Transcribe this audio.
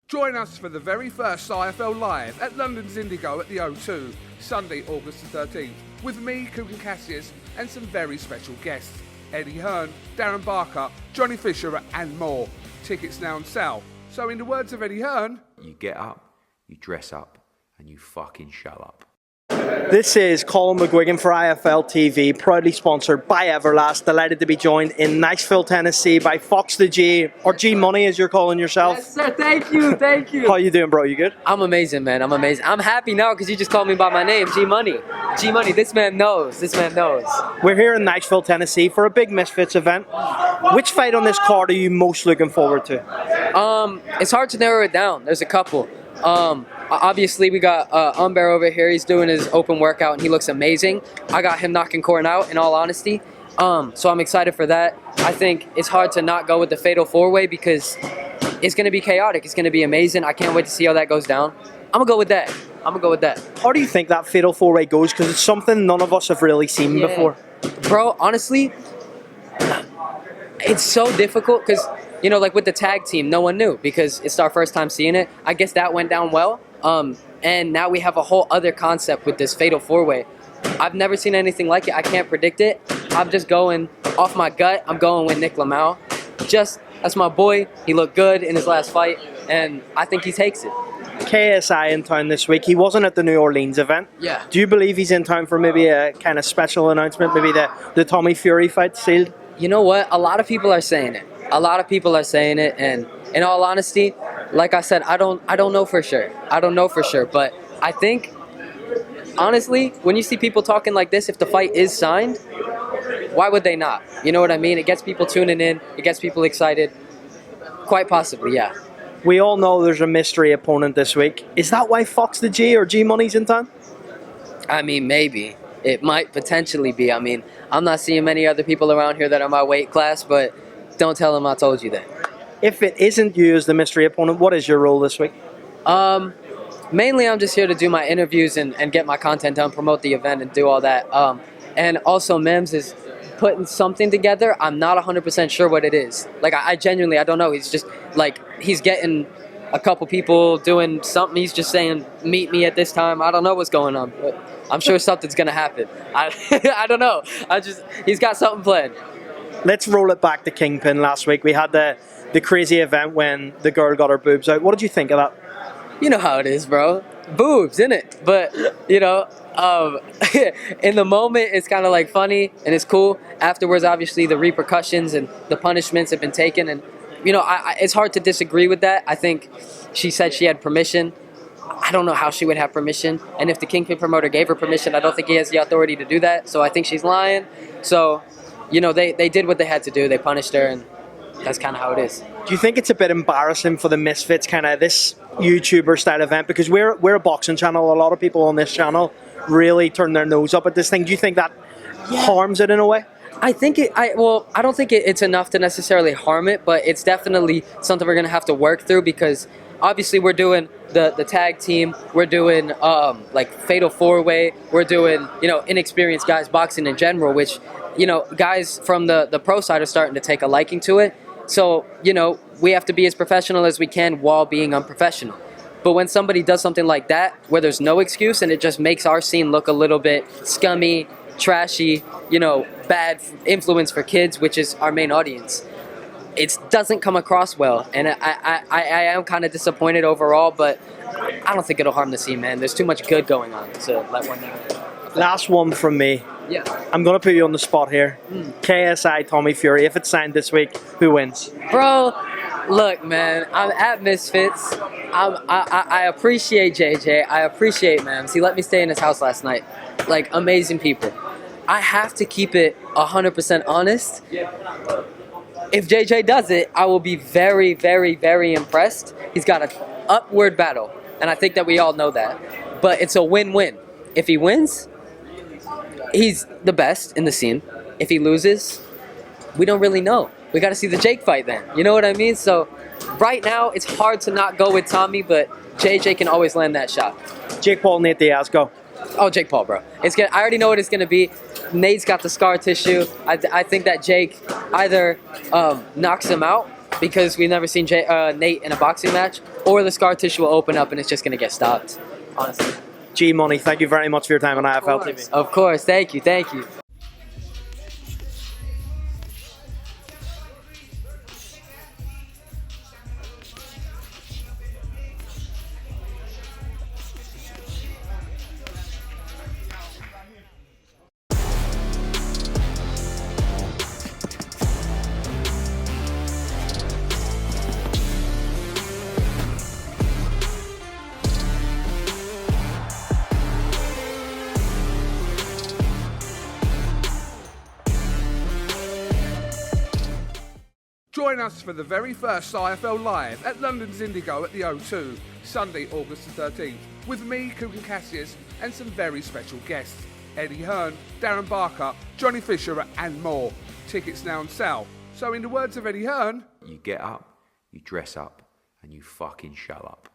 Join us for the very first IFL Live at London's Indigo at the O2, Sunday, August the 13th, with me, Coogan Cassius, and some very special guests. Eddie Hearn, Darren Barker, Johnny Fisher, and more. Tickets now on sale. So in the words of Eddie Hearn, you get up, you dress up, and you fucking show up. This is COLM McGuigan for IFL TV, proudly sponsored by Everlast. Delighted to be joined in Nashville, Tennessee by Fox the G, or G Money as you're calling yourself. Yes, sir. Thank you. Thank you. How you doing, bro? You good? I'm amazing, man. I'm amazing. I'm happy now because you just called me by my name, G Money. G Money. This man knows. This man knows. We're here in Nashville, Tennessee for a big Misfits event. Which fight on this card are you most looking forward to? It's hard to narrow it down. There's a couple. Obviously, we got Umber over here. He's doing his open workout, and he looks amazing. I got him knocking Corn out, in all honesty. So I'm excited for that. I think it's hard to not go with the Fatal 4-Way because it's going to be chaotic. It's going to be amazing. I can't wait to see how that goes down. I'm going to go with that. How do you think that Fatal 4-Way goes? Because it's something none of us have really seen before. Bro, honestly, it's so difficult because, you know, like with the tag team, no one knew because it's our first time seeing it. I guess that went down well. And now we have a whole other concept with this Fatal 4-Way. I've never seen anything like it. I can't predict it. I'm just going off my gut. I'm going with Nick Lamau. That's my boy. He looked good in his last fight, and I think he takes it. KSI in town this week. He wasn't at the New Orleans event. Yeah. Do you believe he's in town for maybe a kind of special announcement, maybe the Tommy Fury fight sealed? You know what? A lot of people are saying it. And in all honesty, like I said, I don't know for sure. But I think, honestly, when you see people talking like this, if the fight is signed, why would they not? You know what I mean? It gets people tuning in. It gets people excited. Quite possibly, yeah. We all know there's a mystery opponent this week. Is that why Fox the G or G Money's in town? I mean, maybe. It might potentially be. I mean, I'm not seeing many other people around here that are my weight class, but don't tell them I told you that. If it isn't you as the mystery opponent, what is your role this week? Mainly I'm just here to do my interviews and get my content done, promote the event and do all that. And also Mims is putting something together. I'm not 100% sure what it is. Like, I genuinely, I don't know. He's just, like, he's getting a couple people doing something. He's just saying, meet me at this time. I don't know what's going on, but I'm sure something's going to happen. I don't know. He's got something planned. Let's roll it back to Kingpin last week. We had the crazy event when the girl got her boobs out. What did you think of that? You know how it is, bro. Boobs, innit? But, you know, in the moment, it's kind of like funny and it's cool. Afterwards, obviously, the repercussions and the punishments have been taken. And, you know, it's hard to disagree with that. I think she said she had permission. I don't know how she would have permission. And if the Kingpin promoter gave her permission, I don't think he has the authority to do that. So I think she's lying. So, you know, they did what they had to do. They punished her, and that's kind of how it is. Do you think it's a bit embarrassing for the Misfits, kind of this YouTuber style event? Because we're a boxing channel. A lot of people on this channel really turn their nose up at this thing. Do you think that harms it in a way? I think I don't think it's enough to necessarily harm it, but it's definitely something we're going to have to work through because obviously we're doing the tag team, we're doing like Fatal 4-Way, we're doing, you know, inexperienced guys boxing in general, which, you know, guys from the pro side are starting to take a liking to it. So, you know, we have to be as professional as we can while being unprofessional. But when somebody does something like that, where there's no excuse and it just makes our scene look a little bit scummy, trashy, you know, bad influence for kids, which is our main audience, it doesn't come across well. And I am kind of disappointed overall, but I don't think it'll harm the scene, man. There's too much good going on to let one down. Last one from me. Yeah. I'm going to put you on the spot here. KSI, Tommy Fury, if it's signed this week, who wins? Bro, look, man, I'm at Misfits. I appreciate JJ. I appreciate Mams. He let me stay in his house last night. Like, amazing people. I have to keep it 100% honest. If JJ does it, I will be very, very, very impressed. He's got an upward battle, and I think that we all know that. But it's a win-win. If he wins, he's the best in the scene. If he loses, we don't really know. We got to see the Jake fight then. You know what I mean? So right now, it's hard to not go with Tommy, but JJ can always land that shot. Jake Paul, Nate Diaz, go. Oh, Jake Paul, bro. I already know what it's going to be. Nate's got the scar tissue. I think that Jake either knocks him out because we've never seen Nate in a boxing match, or the scar tissue will open up and it's just going to get stopped, honestly. G Money, thank you very much for your time on IFL TV. Of course, thank you, thank you. Join us for the very first IFL Live at London's Indigo at the O2, Sunday, August the 13th, with me, Kugan Cassius, and some very special guests, Eddie Hearn, Darren Barker, Johnny Fisher, and more. Tickets now on sale. So in the words of Eddie Hearn, You get up, you dress up, and you fucking show up.